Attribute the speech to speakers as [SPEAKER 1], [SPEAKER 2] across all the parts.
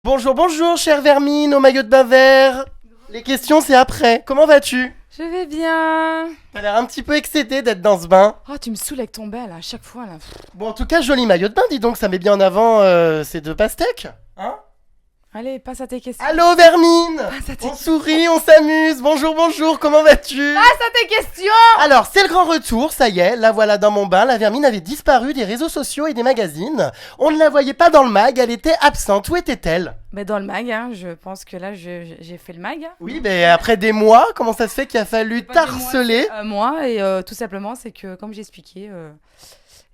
[SPEAKER 1] Bonjour, bonjour, chère Vermine, au maillot de bain vert. Les questions, c'est après. Comment vas-tu?
[SPEAKER 2] Je vais bien.
[SPEAKER 1] T'as l'air un petit peu excédé d'être dans ce bain.
[SPEAKER 2] Oh, tu me saoules avec ton bel à chaque fois là.
[SPEAKER 1] Bon, en tout cas, joli maillot de bain, dis donc, ça met bien en avant ces deux pastèques. Hein?
[SPEAKER 2] Allez, passe à tes questions.
[SPEAKER 1] Allô, Vermine.
[SPEAKER 2] Passe à tes...
[SPEAKER 1] On sourit, on s'amuse. Bonjour, bonjour, comment vas-tu?
[SPEAKER 2] Passe à tes questions.
[SPEAKER 1] Alors, c'est le grand retour, ça y est, la voilà dans mon bain. La Vermine avait disparu des réseaux sociaux et des magazines. On ne la voyait pas dans le mag, elle était absente. Où était-elle?
[SPEAKER 2] Mais dans le mag, hein, je pense que là, j'ai fait le mag.
[SPEAKER 1] Oui, mais après des mois, comment ça se fait qu'il a fallu
[SPEAKER 2] Pas des mois,
[SPEAKER 1] t'harceler?
[SPEAKER 2] moi, et tout simplement, c'est que, comme j'ai expliqué,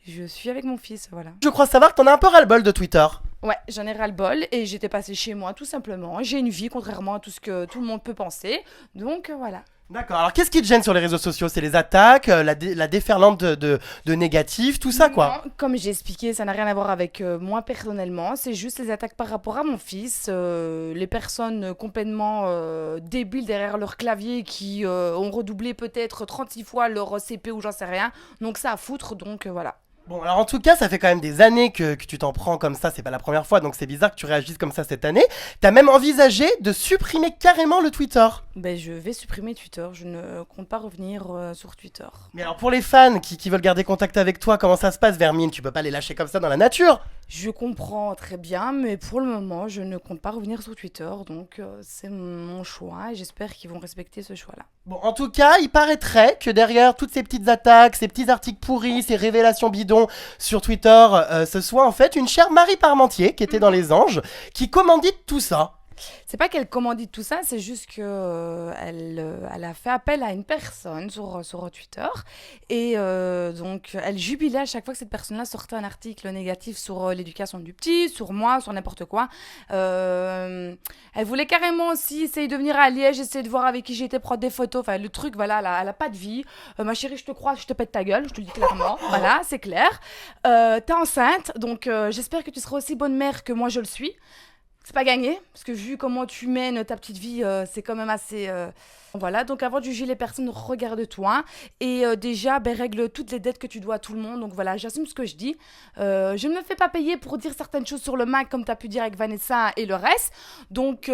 [SPEAKER 2] je suis avec mon fils, voilà.
[SPEAKER 1] Je crois savoir que t'en as un peu ras-le-bol de Twitter.
[SPEAKER 2] Ouais, j'en ai ras-le-bol et j'étais passée chez moi, tout simplement. J'ai une vie, contrairement à tout ce que tout le monde peut penser. Donc, voilà.
[SPEAKER 1] D'accord, alors qu'est-ce qui te gêne sur les réseaux sociaux? C'est les attaques, la déferlante de négatifs, tout ça quoi.
[SPEAKER 2] Non, comme j'ai expliqué, ça n'a rien à voir avec moi personnellement. C'est juste les attaques par rapport à mon fils. Les personnes complètement débiles derrière leur clavier qui ont redoublé peut-être 36 fois leur CP ou j'en sais rien. Donc ça à foutre, donc voilà.
[SPEAKER 1] Bon, alors en tout cas, ça fait quand même des années que tu t'en prends comme ça, c'est pas la première fois, donc c'est bizarre que tu réagisses comme ça cette année. T'as même envisagé de supprimer carrément le Twitter.
[SPEAKER 2] Ben, je vais supprimer Twitter. Je ne compte pas revenir sur Twitter.
[SPEAKER 1] Mais alors pour les fans qui veulent garder contact avec toi, comment ça se passe, Vermine? Tu peux pas les lâcher comme ça dans la nature.
[SPEAKER 2] Je comprends très bien, mais pour le moment, je ne compte pas revenir sur Twitter. Donc c'est mon choix et j'espère qu'ils vont respecter ce choix-là.
[SPEAKER 1] Bon, en tout cas, il paraîtrait que derrière toutes ces petites attaques, ces petits articles pourris, ces révélations bidons sur Twitter, ce soit en fait une chère Marie Parmentier qui était dans Les Anges, qui commandite tout ça.
[SPEAKER 2] C'est pas qu'elle commandite tout ça, c'est juste que elle a fait appel à une personne sur Twitter et donc elle jubilait à chaque fois que cette personne-là sortait un article négatif sur l'éducation du petit, sur moi, sur n'importe quoi. Elle voulait carrément aussi essayer de venir à Liège, essayer de voir avec qui j'étais, prendre des photos. Enfin, le truc, voilà, elle a pas de vie. Ma chérie, je te crois, je te pète ta gueule, je te le dis clairement. Voilà, c'est clair. T'es enceinte, donc j'espère que tu seras aussi bonne mère que moi je le suis. C'est pas gagné, parce que vu comment tu mènes ta petite vie, c'est quand même assez... Voilà, donc avant de juger les personnes, regarde-toi. Et déjà, ben, règle toutes les dettes que tu dois à tout le monde. Donc voilà, j'assume ce que je dis. Je ne me fais pas payer pour dire certaines choses sur le Mac, comme tu as pu dire avec Vanessa et le reste. Donc,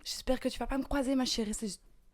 [SPEAKER 2] j'espère que tu vas pas me croiser, ma chérie. C'est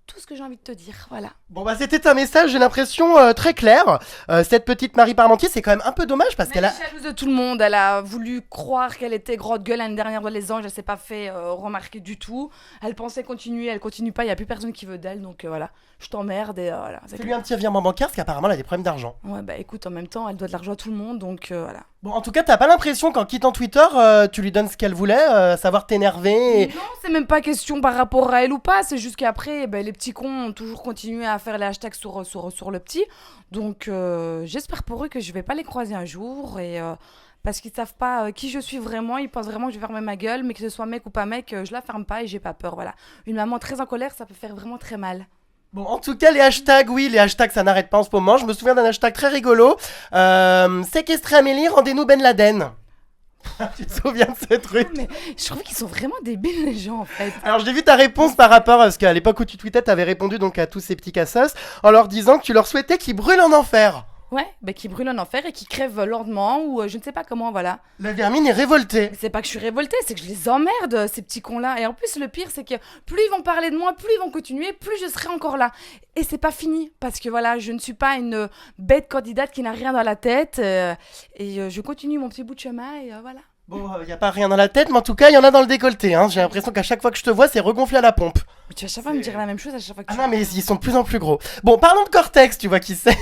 [SPEAKER 2] tout ce que j'ai envie de te dire, voilà.
[SPEAKER 1] Bon bah c'était un message, j'ai l'impression très clair. Cette petite Marie Parmentier, c'est quand même un peu dommage parce
[SPEAKER 2] Mais
[SPEAKER 1] qu'elle
[SPEAKER 2] elle
[SPEAKER 1] a...
[SPEAKER 2] est jalouse de tout le monde. Elle a voulu croire qu'elle était grosse gueule l'année dernière dans Les Anges. Elle s'est pas fait remarquer du tout. Elle pensait continuer, elle continue pas. Il y a plus personne qui veut d'elle, donc voilà. Je t'emmerde et voilà.
[SPEAKER 1] Fais-lui un petit virement bancaire parce qu'apparemment elle a des problèmes d'argent.
[SPEAKER 2] Ouais, bah écoute, en même temps, elle doit de l'argent à tout le monde, donc voilà.
[SPEAKER 1] Bon, en tout cas, t'as pas l'impression qu'en quittant Twitter, tu lui donnes ce qu'elle voulait, savoir t'énerver et...
[SPEAKER 2] Non, c'est même pas question par rapport à elle ou pas. C'est juste qu'après, ben, les petits cons ont toujours continué à faire les hashtags sur le petit. Donc j'espère pour eux que je vais pas les croiser un jour et. Parce qu'ils savent pas qui je suis vraiment, ils pensent vraiment que je vais fermer ma gueule, mais que ce soit mec ou pas mec, je la ferme pas et j'ai pas peur, voilà. Une maman très en colère, ça peut faire vraiment très mal.
[SPEAKER 1] Bon, en tout cas, les hashtags, oui, les hashtags, ça n'arrête pas en ce moment. Je me souviens d'un hashtag très rigolo. Séquestrer Amélie, rendez-nous Ben Laden. Tu te souviens de ce truc?
[SPEAKER 2] Mais je trouve qu'ils sont vraiment débiles les gens en fait.
[SPEAKER 1] Alors j'ai vu ta réponse par rapport à ce qu'à l'époque où tu tweetais, t'avais répondu donc à tous ces petits cassos en leur disant que tu leur souhaitais qu'ils brûlent en enfer.
[SPEAKER 2] Ouais, bah qui brûlent en enfer et qui crèvent lentement ou je ne sais pas comment, voilà.
[SPEAKER 1] La Vermine est révoltée.
[SPEAKER 2] Mais c'est pas que je suis révoltée, c'est que je les emmerde, ces petits cons-là. Et en plus, le pire, c'est que plus ils vont parler de moi, plus ils vont continuer, plus je serai encore là. Et c'est pas fini, parce que voilà, je ne suis pas une bête candidate qui n'a rien dans la tête. Et je continue mon petit bout de chemin, et voilà.
[SPEAKER 1] Bon, y a pas rien dans la tête, mais en tout cas, il y en a dans le décolleté. Hein. J'ai l'impression qu'à chaque fois que je te vois, c'est regonflé à la pompe.
[SPEAKER 2] Mais tu vas à chaque fois me dire la même chose à chaque fois que
[SPEAKER 1] Ah
[SPEAKER 2] tu...
[SPEAKER 1] non, mais ils sont de plus en plus gros. Bon, parlons de Cortex, tu vois qui c'est.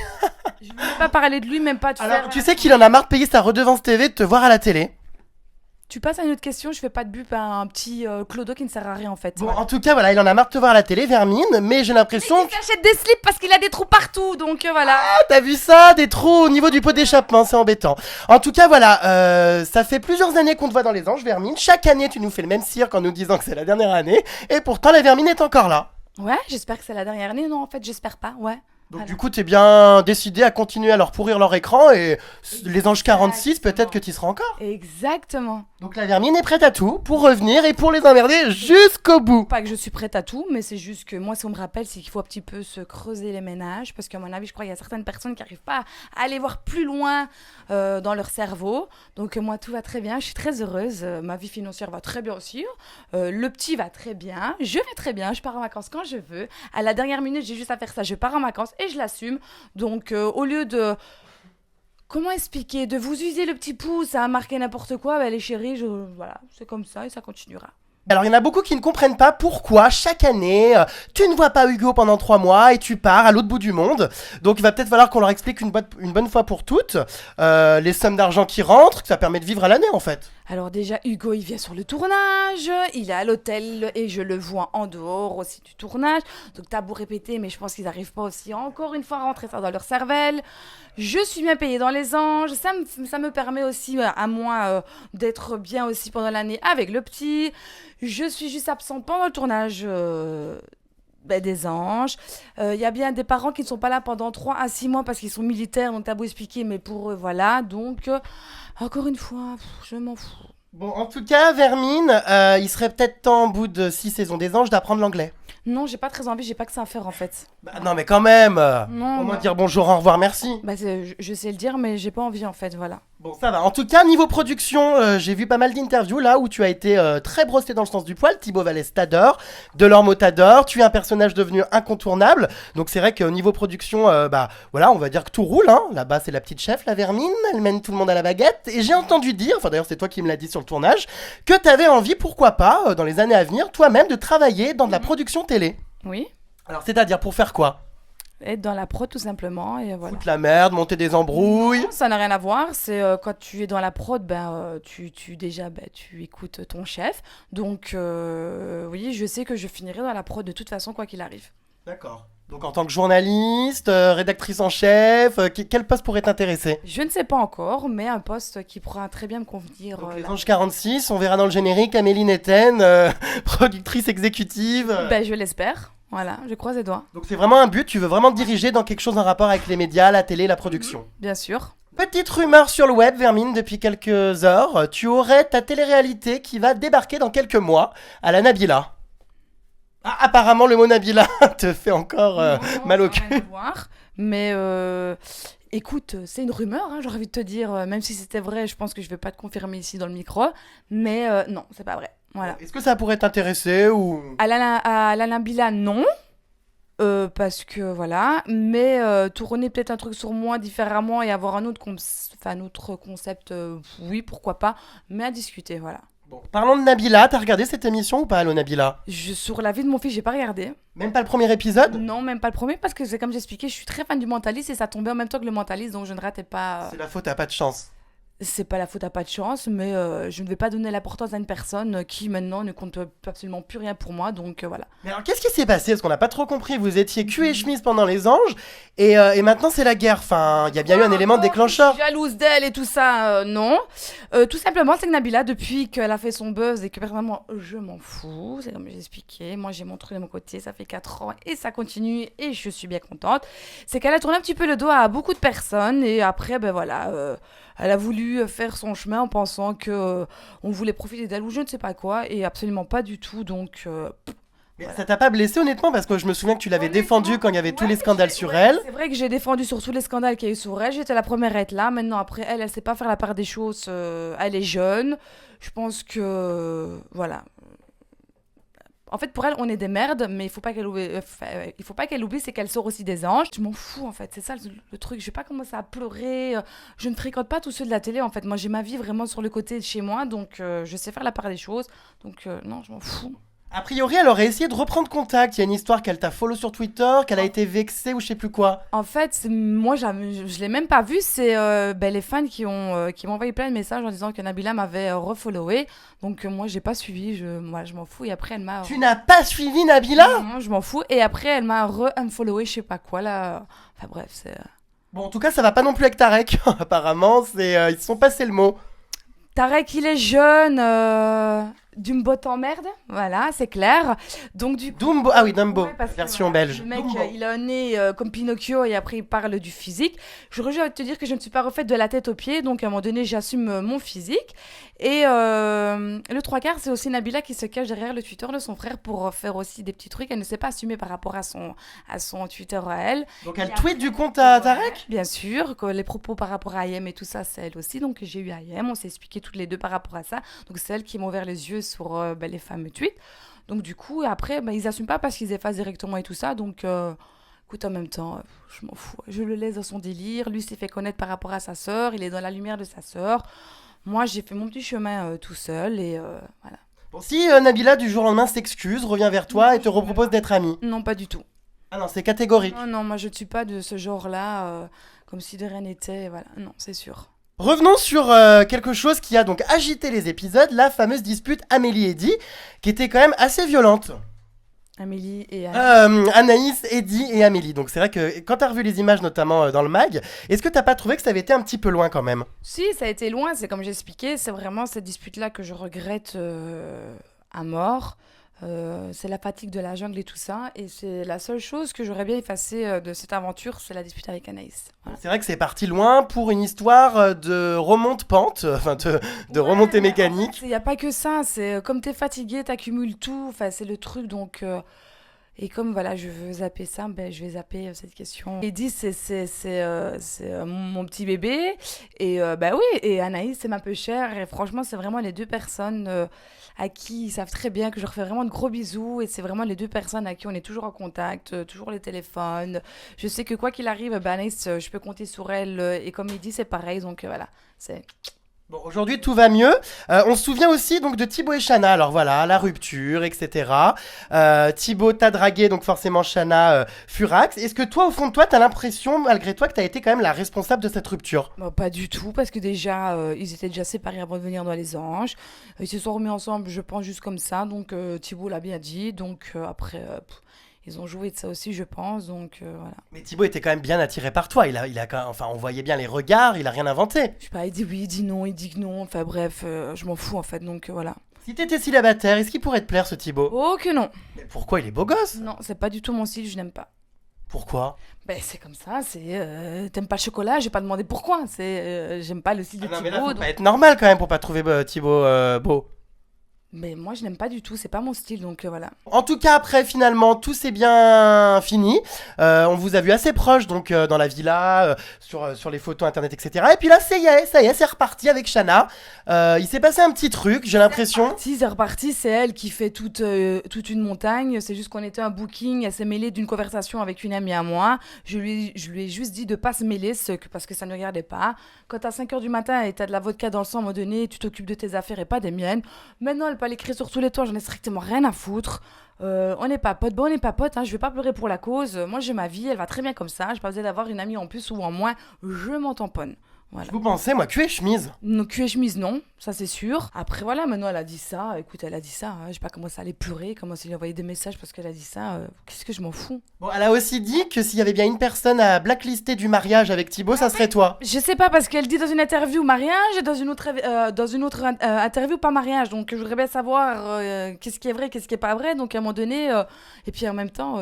[SPEAKER 2] Je ne vais pas parler de lui, même pas de
[SPEAKER 1] Alors,
[SPEAKER 2] faire...
[SPEAKER 1] tu sais qu'il en a marre de payer sa redevance TV, de te voir à la télé.
[SPEAKER 2] Tu passes à une autre question, je fais pas de pub à un petit clodo qui ne sert à rien en fait.
[SPEAKER 1] Bon, en tout cas, voilà, il en a marre de te voir à la télé, Vermine, mais j'ai l'impression...
[SPEAKER 2] Il s'achète des slips parce qu'il a des trous partout, donc voilà.
[SPEAKER 1] Ah, t'as vu ça? Des trous au niveau du pot d'échappement, c'est embêtant. En tout cas, voilà, ça fait plusieurs années qu'on te voit dans Les Anges, Vermine. Chaque année, tu nous fais le même cirque en nous disant que c'est la dernière année, et pourtant, la Vermine est encore là.
[SPEAKER 2] Ouais, j'espère que c'est la dernière année. Non, en fait, j'espère pas, ouais.
[SPEAKER 1] Donc
[SPEAKER 2] Voilà.
[SPEAKER 1] du coup, t'es bien décidé à continuer à leur pourrir leur écran et les anges 46, peut-être que tu y seras encore.
[SPEAKER 2] Exactement.
[SPEAKER 1] Donc la vermine est prête à tout pour revenir et pour les emmerder jusqu'au bout.
[SPEAKER 2] Pas que je suis prête à tout, mais c'est juste que moi, ce qu'on me rappelle, c'est qu'il faut un petit peu se creuser les ménages, parce qu'à mon avis, je crois qu'il y a certaines personnes qui n'arrivent pas à aller voir plus loin dans leur cerveau. Donc moi, tout va très bien, je suis très heureuse, ma vie financière va très bien aussi, le petit va très bien, je vais très bien, je pars en vacances quand je veux. À la dernière minute, j'ai juste à faire ça, je pars en vacances et je l'assume. Donc au lieu de... Comment expliquer? De vous user le petit pouce à marquer n'importe quoi, bah, les chéris, voilà, c'est comme ça et ça continuera.
[SPEAKER 1] Alors il y en a beaucoup qui ne comprennent pas pourquoi chaque année tu ne vois pas Hugo pendant 3 mois et tu pars à l'autre bout du monde. Donc il va peut-être falloir qu'on leur explique une bonne fois pour toutes les sommes d'argent qui rentrent, que ça permet de vivre à l'année en fait.
[SPEAKER 2] Alors déjà, Hugo, il vient sur le tournage, il est à l'hôtel et je le vois en dehors aussi du tournage. Donc t'as beau répéter, mais je pense qu'ils n'arrivent pas aussi encore une fois à rentrer ça dans leur cervelle. Je suis bien payée dans les anges, ça me permet aussi à moi d'être bien aussi pendant l'année avec le petit. Je suis juste absente pendant le tournage des anges. Il y a bien des parents qui ne sont pas là pendant 3 à 6 mois parce qu'ils sont militaires, donc t'as beau expliquer, mais pour eux, voilà. Donc, encore une fois, je m'en fous.
[SPEAKER 1] Bon, en tout cas, Vermine, il serait peut-être temps, au bout de 6 saisons des anges, d'apprendre l'anglais.
[SPEAKER 2] Non, j'ai pas très envie, j'ai pas que ça à faire en fait.
[SPEAKER 1] Bah, non, mais quand même
[SPEAKER 2] Non,
[SPEAKER 1] au moins
[SPEAKER 2] bah.
[SPEAKER 1] dire bonjour, au revoir, merci.
[SPEAKER 2] Je sais le dire, mais j'ai pas envie en fait, voilà.
[SPEAKER 1] Bon, ça va. En tout cas, niveau production, j'ai vu pas mal d'interviews là où tu as été très brossé dans le sens du poil. Thibaut Vallès t'adore, Delormeau t'adore, tu es un personnage devenu incontournable. Donc c'est vrai qu'au niveau production, bah voilà, on va dire que tout roule. Hein. Là-bas, c'est la petite chef, la Vermine, elle mène tout le monde à la baguette. Et j'ai entendu dire, enfin d'ailleurs c'est toi qui me l'as dit sur le tournage, que t'avais envie, pourquoi pas, dans les années à venir, toi-même de travailler dans de la production télé.
[SPEAKER 2] Oui,
[SPEAKER 1] Alors c'est-à-dire pour faire quoi?
[SPEAKER 2] être dans la prod tout simplement, et voilà.
[SPEAKER 1] Foutre la merde, monter des embrouilles.
[SPEAKER 2] Non, ça n'a rien à voir, c'est quand tu es dans la prod, tu écoutes ton chef. Donc oui, je sais que je finirai dans la prod de toute façon, quoi qu'il arrive.
[SPEAKER 1] D'accord. Donc en tant que journaliste, rédactrice en chef, quel poste pourrait t'intéresser?
[SPEAKER 2] Je ne sais pas encore, mais un poste qui pourra très bien me convenir.
[SPEAKER 1] Donc les
[SPEAKER 2] Là.
[SPEAKER 1] Anges 46, on verra dans le générique Amélie Netten, productrice exécutive.
[SPEAKER 2] Je l'espère. Voilà, je croise les doigts.
[SPEAKER 1] Donc c'est vraiment un but, tu veux vraiment te diriger dans quelque chose en rapport avec les médias, la télé, la production.
[SPEAKER 2] Bien sûr.
[SPEAKER 1] Petite rumeur sur le web, Vermine, depuis quelques heures, tu aurais ta télé-réalité qui va débarquer dans quelques mois à la Nabila. Ah, apparemment le mot Nabila te fait encore
[SPEAKER 2] Non,
[SPEAKER 1] mal au
[SPEAKER 2] ça n'a
[SPEAKER 1] cul.
[SPEAKER 2] rien à voir. Mais écoute, c'est une rumeur, hein, j'ai envie de te dire. Même si c'était vrai, je pense que je vais pas te confirmer ici dans le micro. Mais non, c'est pas vrai. Voilà.
[SPEAKER 1] Est-ce que ça pourrait t'intéresser ou...
[SPEAKER 2] À la Nabila, non. Parce que voilà. Mais tourner peut-être un truc sur moi différemment et avoir un autre concept, oui, pourquoi pas. Mais à discuter, voilà.
[SPEAKER 1] Bon, parlons de Nabila, t'as regardé cette émission ou pas, Allo Nabila?
[SPEAKER 2] Sur la vie de mon fils, j'ai pas regardé.
[SPEAKER 1] Même pas le premier épisode?
[SPEAKER 2] Non, même pas le premier, parce que c'est comme j'expliquais, je suis très fan du Mentaliste et ça tombait en même temps que le Mentaliste, donc je ne ratais pas.
[SPEAKER 1] C'est la faute, t'as pas de chance.
[SPEAKER 2] C'est pas la faute à pas de chance, mais je ne vais pas donner l'importance à une personne qui maintenant ne compte absolument plus rien pour moi, donc voilà.
[SPEAKER 1] Mais alors qu'est-ce qui s'est passé? Parce qu'on n'a pas trop compris, vous étiez cul et chemise pendant les anges, et maintenant c'est la guerre, enfin, il y a bien eu un élément déclencheur.
[SPEAKER 2] Je suis jalouse d'elle et tout ça, non. Tout simplement, c'est que Nabila, depuis qu'elle a fait son buzz et que personnellement, je m'en fous, c'est comme j'ai expliqué, moi j'ai mon truc de mon côté, ça fait 4 ans et ça continue et je suis bien contente, c'est qu'elle a tourné un petit peu le dos à beaucoup de personnes et après, elle a voulu faire son chemin en pensant que on voulait profiter d'elle ou je ne sais pas quoi et absolument pas du tout, donc...
[SPEAKER 1] Mais
[SPEAKER 2] Voilà.
[SPEAKER 1] ça t'a pas blessé honnêtement? Parce que je me souviens que tu l'avais défendue quand il y avait tous les scandales sur elle.
[SPEAKER 2] C'est vrai que j'ai défendu sur tous les scandales qu'il y a eu sur elle. J'étais la première à être là. Maintenant, après, elle sait pas faire la part des choses. Elle est jeune. Je pense que. Voilà. En fait, pour elle, on est des merdes, mais il faut pas qu'elle oublie, c'est qu'elle sort aussi des anges. Je m'en fous, en fait. C'est ça le truc. Je vais pas commencer à pleurer. Je ne fréquente pas tous ceux de la télé, en fait. Moi, j'ai ma vie vraiment sur le côté de chez moi, donc je sais faire la part des choses. Donc, non, je m'en fous.
[SPEAKER 1] A priori, elle aurait essayé de reprendre contact. Il y a une histoire qu'elle t'a follow sur Twitter, qu'elle a été vexée ou je sais plus quoi.
[SPEAKER 2] En fait, moi, je l'ai même pas vu. C'est les fans qui m'ont envoyé plein de messages en disant que Nabila m'avait refollowé. Donc, moi, j'ai pas suivi. Moi, je m'en fous. Et après, elle m'a.
[SPEAKER 1] Tu n'as pas suivi Nabila?
[SPEAKER 2] Non, je m'en fous. Et après, elle m'a re-unfollowé, je sais pas quoi, là. Enfin, bref, c'est.
[SPEAKER 1] Bon, en tout cas, ça va pas non plus avec Tarek. Apparemment, ils se sont passés le mot.
[SPEAKER 2] Tarek, il est jeune. Dumbo t'emmerde, voilà, c'est clair. Donc du coup,
[SPEAKER 1] Dumbo, ah oui, Dumbo,
[SPEAKER 2] ouais, parce que,
[SPEAKER 1] version
[SPEAKER 2] voilà,
[SPEAKER 1] belge.
[SPEAKER 2] le mec,
[SPEAKER 1] Dumbo.
[SPEAKER 2] il a un nez comme Pinocchio et après il parle du physique. J'aurais dû te dire que je ne suis pas refaite de la tête aux pieds, donc à un moment donné, j'assume mon physique. Et le trois quarts, c'est aussi Nabila qui se cache derrière le Twitter de son frère pour faire aussi des petits trucs. Elle ne s'est pas assumée par rapport à son Twitter à elle.
[SPEAKER 1] Donc elle
[SPEAKER 2] Et
[SPEAKER 1] tweet
[SPEAKER 2] après,
[SPEAKER 1] du compte à Tarek?
[SPEAKER 2] bien sûr, que les propos par rapport à IM et tout ça, c'est elle aussi. Donc j'ai eu IM, on s'est expliqué toutes les deux par rapport à ça. Donc c'est elle qui m'a ouvert les yeux sur les fameux tweets. Donc du coup, après, ils n'assument pas parce qu'ils effacent directement et tout ça. Donc écoute, en même temps, je m'en fous. Je le laisse dans son délire. Lui s'est fait connaître par rapport à sa sœur. Il est dans la lumière de sa sœur. Moi, j'ai fait mon petit chemin tout seul et voilà.
[SPEAKER 1] Bon, si Nabila du jour au lendemain s'excuse, revient vers toi et te repropose d'être amie.
[SPEAKER 2] Non, pas du tout.
[SPEAKER 1] Ah non, c'est catégorique.
[SPEAKER 2] Non, non, moi je ne suis pas de ce genre-là, comme si de rien n'était. Voilà, non, c'est sûr.
[SPEAKER 1] Revenons sur quelque chose qui a donc agité les épisodes, la fameuse dispute Amélie-Eddy, qui était quand même assez violente.
[SPEAKER 2] Amélie et
[SPEAKER 1] Anaïs, Eddy et Amélie. Donc c'est vrai que quand t'as revu les images, notamment dans le mag, est-ce que t'as pas trouvé que ça avait été un petit peu loin quand même?
[SPEAKER 2] Si, ça a été loin, c'est comme j'expliquais, c'est vraiment cette dispute-là que je regrette à mort. C'est la fatigue de la jungle et tout ça. Et c'est la seule chose que j'aurais bien effacée de cette aventure, c'est la dispute avec Anaïs. Voilà.
[SPEAKER 1] C'est vrai que c'est parti loin pour une histoire de remonte-pente, enfin de remontée mécanique.
[SPEAKER 2] Il n'y a pas que ça, c'est comme t'es fatigué, t'accumules tout, enfin c'est le truc, donc... et comme voilà, je veux zapper ça, ben, je vais zapper cette question. Eddy, c'est mon petit bébé. Et bah oui, et Anaïs, c'est ma peu chère. Et franchement, c'est vraiment les deux personnes à qui ils savent très bien que je leur fais vraiment de gros bisous. Et c'est vraiment les deux personnes à qui on est toujours en contact, toujours les téléphones. Je sais que quoi qu'il arrive, ben, Anaïs, je peux compter sur elle. Et comme Eddy, c'est pareil. Donc voilà, c'est...
[SPEAKER 1] Bon, aujourd'hui tout va mieux. On se souvient aussi donc de Thibaut et Chana. Alors voilà, la rupture, etc. Thibaut t'a dragué, donc forcément Chana furax. Est-ce que toi, au fond de toi, t'as l'impression, malgré toi, que t'as été quand même la responsable de cette rupture?
[SPEAKER 2] Bah, pas du tout, parce que déjà, ils étaient déjà séparés avant de venir dans les anges. Ils se sont remis ensemble, je pense, juste comme ça. Donc, Thibaut l'a bien dit. Donc, après, ils ont joué de ça aussi, je pense. Donc, voilà.
[SPEAKER 1] Mais Thibaut était quand même bien attiré par toi. Enfin, on voyait bien les regards. Il a rien inventé.
[SPEAKER 2] Je sais pas, il dit oui, il dit non, il dit que non. Enfin, bref, je m'en fous, en fait. Donc, voilà.
[SPEAKER 1] Si t'étais célibataire, est-ce qu'il pourrait te plaire ce Thibaut?
[SPEAKER 2] Oh, que non.
[SPEAKER 1] Mais pourquoi il est beau gosse?
[SPEAKER 2] Non, c'est pas du tout mon style, je n'aime pas.
[SPEAKER 1] Pourquoi?
[SPEAKER 2] Ben, c'est comme ça, t'aimes pas le chocolat, j'ai pas demandé pourquoi. J'aime pas le style de
[SPEAKER 1] Non mais là,
[SPEAKER 2] Thibaut.
[SPEAKER 1] faut pas être normal quand même pour pas trouver Thibaut beau.
[SPEAKER 2] Mais moi, je n'aime pas du tout, c'est pas mon style, donc voilà.
[SPEAKER 1] En tout cas, après, finalement, tout s'est bien fini. On vous a vu assez proche, donc dans la villa, sur les photos internet, etc. Et puis là, ça y est, c'est reparti avec Chana. Il s'est passé un petit truc, j'ai l'impression.
[SPEAKER 2] C'est reparti, c'est elle qui fait toute une montagne. C'est juste qu'on était un booking, elle s'est mêlée d'une conversation avec une amie à moi. Je lui ai juste dit de pas se mêler parce que ça ne regardait pas. Quand à 5h du matin et t'as de la vodka dans le sang, à un moment donné, tu t'occupes de tes affaires et pas des miennes. Maintenant, elle peut aller crier sur tous les toits, j'en ai strictement rien à foutre. On n'est pas potes, bon on n'est pas potes, hein, je vais pas pleurer pour la cause. Moi j'ai ma vie, elle va très bien comme ça. J'ai pas besoin d'avoir une amie en plus ou en moins. Je m'en tamponne. Voilà.
[SPEAKER 1] Vous pensez, moi, cul et chemise?
[SPEAKER 2] Non, cul et chemise, non, ça c'est sûr. Après voilà, maintenant elle a dit ça, écoute, elle a dit ça, hein, j'ai pas commencé à aller pleurer, commencé à lui envoyer des messages parce qu'elle a dit ça, qu'est-ce que je m'en fous.
[SPEAKER 1] Bon, elle a aussi dit que s'il y avait bien une personne à blacklister du mariage avec Thibaut, ça serait toi.
[SPEAKER 2] Je sais pas, parce qu'elle dit dans une interview mariage et dans une autre interview pas mariage, donc je voudrais bien savoir qu'est-ce qui est vrai, qu'est-ce qui est pas vrai, donc à un moment donné, et puis en même temps...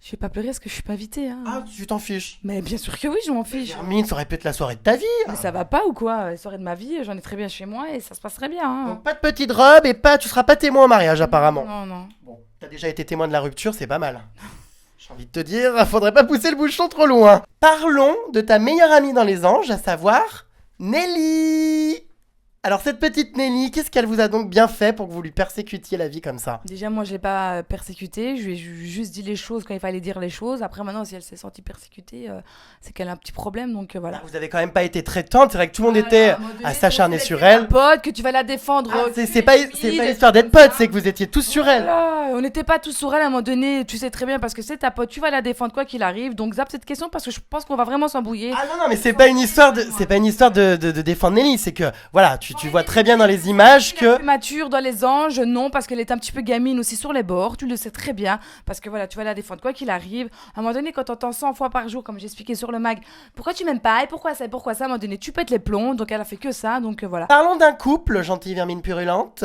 [SPEAKER 2] Je vais pas pleurer parce que je suis pas invitée. Hein.
[SPEAKER 1] Ah, tu t'en fiches?
[SPEAKER 2] Mais bien sûr que oui, je m'en fiche.
[SPEAKER 1] Hermine, ça aurait pu être la soirée de ta vie.
[SPEAKER 2] Mais ça va pas ou quoi? La soirée de ma vie, j'en ai très bien chez moi et ça se passerait bien. Hein.
[SPEAKER 1] Donc, pas de petite robe et tu seras pas témoin au mariage apparemment.
[SPEAKER 2] Non, non.
[SPEAKER 1] Bon, t'as déjà été témoin de la rupture, c'est pas mal. J'ai envie de te dire, faudrait pas pousser le bouchon trop loin. Parlons de ta meilleure amie dans les anges, à savoir Nelly. Alors cette petite Nelly, qu'est-ce qu'elle vous a donc bien fait pour que vous lui persécutiez la vie comme ça?
[SPEAKER 2] Déjà, moi, je l'ai pas persécutée. Je lui ai juste dit les choses quand il fallait dire les choses. Après, maintenant, si elle s'est sentie persécutée, c'est qu'elle a un petit problème. Donc voilà.
[SPEAKER 1] Vous avez quand même pas été très tendre, c'est vrai que tout le monde était à s'acharner sur elle.
[SPEAKER 2] Pote, que tu vas la défendre.
[SPEAKER 1] C'est pas histoire d'être pote, c'est que vous étiez tous sur elle.
[SPEAKER 2] Voilà, on n'était pas tous sur elle à un moment donné. Tu sais très bien parce que c'est ta pote. Tu vas la défendre quoi qu'il arrive. Donc zappe cette question parce que je pense qu'on va vraiment s'embrouiller.
[SPEAKER 1] Ah non, mais c'est pas une histoire de défendre Nelly, c'est que voilà, tu vois très bien dans les images que...
[SPEAKER 2] Plus mature dans les anges, non, parce qu'elle est un petit peu gamine aussi sur les bords, tu le sais très bien, parce que voilà, tu vas la défendre quoi qu'il arrive. À un moment donné, quand t'entends 100 fois par jour, comme j'expliquais sur le mag, pourquoi tu m'aimes pas et pourquoi ça, à un moment donné, tu pètes les plombs, donc elle a fait que ça, donc voilà.
[SPEAKER 1] Parlons d'un couple, gentille vermine purulente.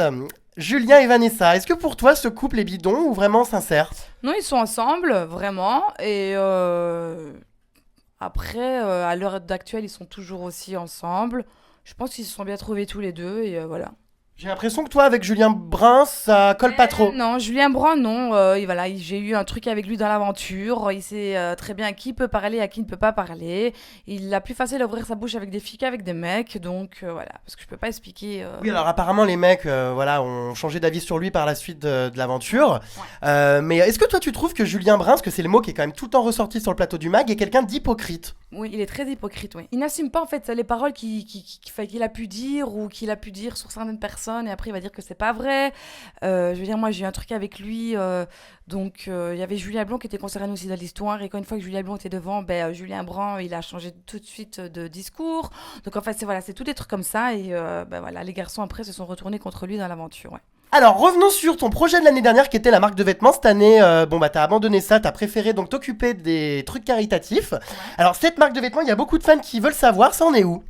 [SPEAKER 1] Julien et Vanessa, est-ce que pour toi ce couple est bidon ou vraiment sincère?
[SPEAKER 2] Non, ils sont ensemble, vraiment, et après, à l'heure d'actuelle, ils sont toujours aussi ensemble. Je pense qu'ils se sont bien trouvés tous les deux, et voilà.
[SPEAKER 1] J'ai l'impression que toi avec Julien Brun ça colle pas trop.
[SPEAKER 2] Non, Julien Brand, non. Et voilà, j'ai eu un truc avec lui dans l'aventure. Il sait très bien à qui peut parler, à qui ne peut pas parler. Il a plus facile à ouvrir sa bouche avec des filles qu'avec des mecs. Donc voilà, parce que je peux pas expliquer.
[SPEAKER 1] Oui, alors apparemment les mecs voilà, ont changé d'avis sur lui par la suite de l'aventure. Mais est-ce que toi tu trouves que Julien Brun, parce que c'est le mot qui est quand même tout le temps ressorti sur le plateau du mag, est quelqu'un d'hypocrite?
[SPEAKER 2] Oui, il est très hypocrite, oui. Il n'assume pas en fait les paroles qu'il a pu dire ou qu'il a pu dire sur certaines personnes et après il va dire que c'est pas vrai. Je veux dire, moi j'ai eu un truc avec lui, donc il y avait Julien Blanc qui était concerné aussi dans l'histoire et quand une fois que Julien Blanc était devant, Julien Brand il a changé tout de suite de discours. Donc en fait c'est tous des trucs comme ça et voilà, les garçons après se sont retournés contre lui dans l'aventure, ouais.
[SPEAKER 1] Alors revenons sur ton projet de l'année dernière qui était la marque de vêtements. Cette année, t'as abandonné ça, t'as préféré donc t'occuper des trucs caritatifs. Alors cette marque de vêtements, il y a beaucoup de fans qui veulent savoir, ça en est où?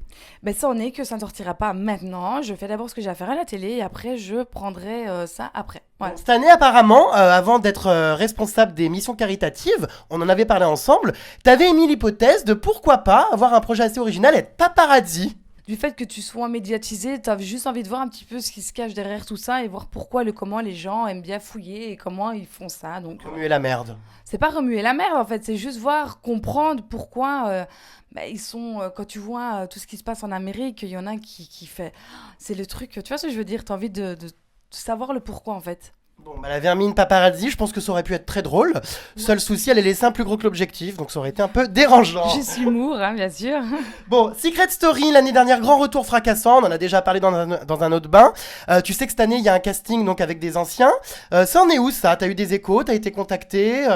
[SPEAKER 2] Ça en est que ça ne sortira pas maintenant. Je fais d'abord ce que j'ai à faire à la télé et après je prendrai ça après. Voilà.
[SPEAKER 1] Cette année apparemment, avant d'être responsable des missions caritatives, on en avait parlé ensemble, t'avais émis l'hypothèse de pourquoi pas avoir un projet assez original et être paparazzi.
[SPEAKER 2] Du fait que tu sois médiatisé, tu as juste envie de voir un petit peu ce qui se cache derrière tout ça et voir pourquoi, comment les gens aiment bien fouiller et comment ils font ça. Donc,
[SPEAKER 1] Remuer la merde.
[SPEAKER 2] c'est pas remuer la merde en fait, c'est juste voir, comprendre pourquoi ils sont. Quand tu vois tout ce qui se passe en Amérique, il y en a qui fait. C'est le truc, tu vois ce que je veux dire, tu as envie de savoir le pourquoi en fait.
[SPEAKER 1] Bon, la vermine paparazzi, je pense que ça aurait pu être très drôle. Seul souci, elle est laissée un plus gros que l'objectif, donc ça aurait été un peu dérangeant.
[SPEAKER 2] Je suis humour, hein, bien sûr.
[SPEAKER 1] Bon, Secret Story, l'année dernière, grand retour fracassant, on en a déjà parlé dans un autre bain. Tu sais que cette année, il y a un casting donc avec des anciens. Ça en est où ça? T'as eu des échos? T'as été contacté?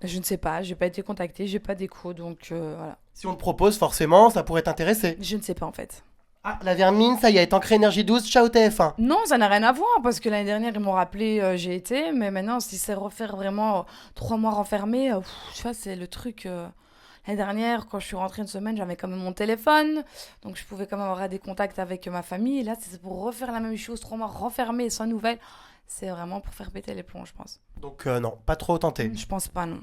[SPEAKER 2] Je ne sais pas, j'ai pas été contactée, j'ai pas d'écho, donc voilà.
[SPEAKER 1] Si on te propose, forcément, ça pourrait t'intéresser.
[SPEAKER 2] Je ne sais pas en fait.
[SPEAKER 1] Ah, la vermine, ça y est, ancré énergie 12, ciao TF1.
[SPEAKER 2] Non, ça n'a rien à voir, parce que l'année dernière, ils m'ont rappelé, j'ai été, mais maintenant, si c'est refaire vraiment 3 mois renfermés, tu vois, c'est le truc. L'année dernière, quand je suis rentrée une semaine, j'avais quand même mon téléphone, donc je pouvais quand même avoir des contacts avec ma famille. Et là, c'est pour refaire la même chose, 3 mois renfermés, sans nouvelles. C'est vraiment pour faire péter les plombs, je pense.
[SPEAKER 1] Donc non, pas trop tenté.
[SPEAKER 2] Je pense pas, non.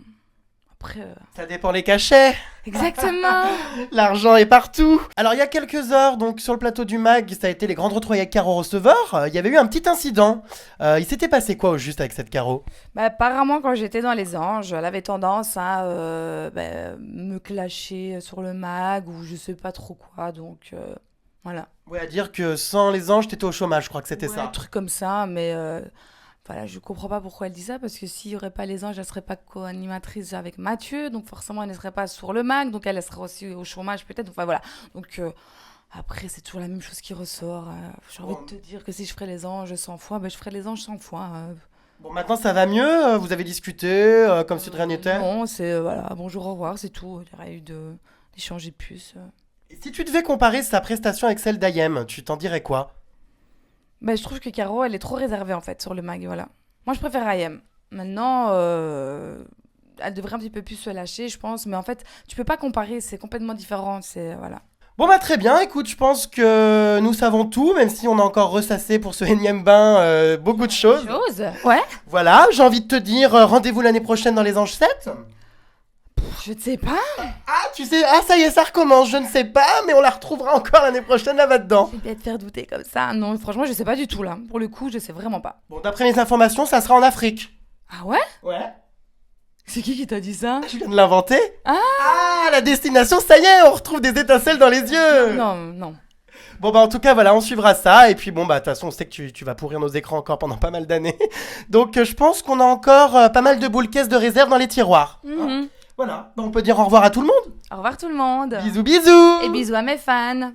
[SPEAKER 2] Après.
[SPEAKER 1] Ça dépend les cachets.
[SPEAKER 2] Exactement.
[SPEAKER 1] L'argent est partout. Alors il y a quelques heures, donc sur le plateau du mag, ça a été les grandes retrouvailles avec Caro Receveur. Il y avait eu un petit incident. Il s'était passé quoi au juste avec cette Caro?
[SPEAKER 2] Apparemment, quand j'étais dans les anges, elle avait tendance à me clasher sur le mag ou je sais pas trop quoi, donc voilà.
[SPEAKER 1] Ouais, à dire que sans les anges, t'étais au chômage, je crois que c'était
[SPEAKER 2] Ouais,
[SPEAKER 1] ça.
[SPEAKER 2] un truc comme ça, mais voilà, je comprends pas pourquoi elle dit ça, parce que s'il y aurait pas les anges, elle serait pas co-animatrice avec Mathieu, donc forcément elle ne serait pas sur le mag, donc elle serait aussi au chômage peut-être, enfin voilà. Donc après, c'est toujours la même chose qui ressort. J'ai envie de te dire que si je ferais les anges 100 fois, je ferais les anges 100 fois.
[SPEAKER 1] Bon, maintenant ça va mieux, vous avez discuté, comme si de rien n'était?
[SPEAKER 2] Non, c'est voilà, bonjour, au revoir, c'est tout. Il y aurait eu d'échanger de plus.
[SPEAKER 1] Et si tu devais comparer sa prestation avec celle d'Ayem, tu t'en dirais quoi?
[SPEAKER 2] Je trouve que Caro, elle est trop réservée en fait sur le mag, voilà. Moi, je préfère Ayem. Maintenant, elle devrait un petit peu plus se lâcher, je pense. Mais en fait, tu peux pas comparer, c'est complètement différent. C'est voilà.
[SPEAKER 1] Bon très bien, écoute, je pense que nous savons tout, même si on a encore ressassé pour ce énième bain beaucoup de choses.
[SPEAKER 2] Ouais.
[SPEAKER 1] Voilà, j'ai envie de te dire rendez-vous l'année prochaine dans les Anges 7.
[SPEAKER 2] Je ne sais pas.
[SPEAKER 1] Ah, tu sais, ça y est, ça recommence, je ne sais pas, mais on la retrouvera encore l'année prochaine là-dedans.
[SPEAKER 2] Je vais te faire douter comme ça. Non, franchement, je sais pas du tout là. Pour le coup, je sais vraiment pas.
[SPEAKER 1] Bon, d'après mes informations, ça sera en Afrique.
[SPEAKER 2] Ah ouais?
[SPEAKER 1] Ouais.
[SPEAKER 2] C'est qui t'a dit ça?
[SPEAKER 1] Je viens de l'inventer.
[SPEAKER 2] Ah,
[SPEAKER 1] la destination, ça y est, on retrouve des étincelles dans les yeux.
[SPEAKER 2] Non.
[SPEAKER 1] Bon en tout cas voilà, on suivra ça et puis bon de toute façon on sait que tu vas pourrir nos écrans encore pendant pas mal d'années. Donc je pense qu'on a encore pas mal de boules caisses de réserve dans les tiroirs.
[SPEAKER 2] Mhm.
[SPEAKER 1] Voilà, on peut dire au revoir à tout le monde.
[SPEAKER 2] Au revoir tout le monde.
[SPEAKER 1] Bisous bisous.
[SPEAKER 2] Et bisous à mes fans.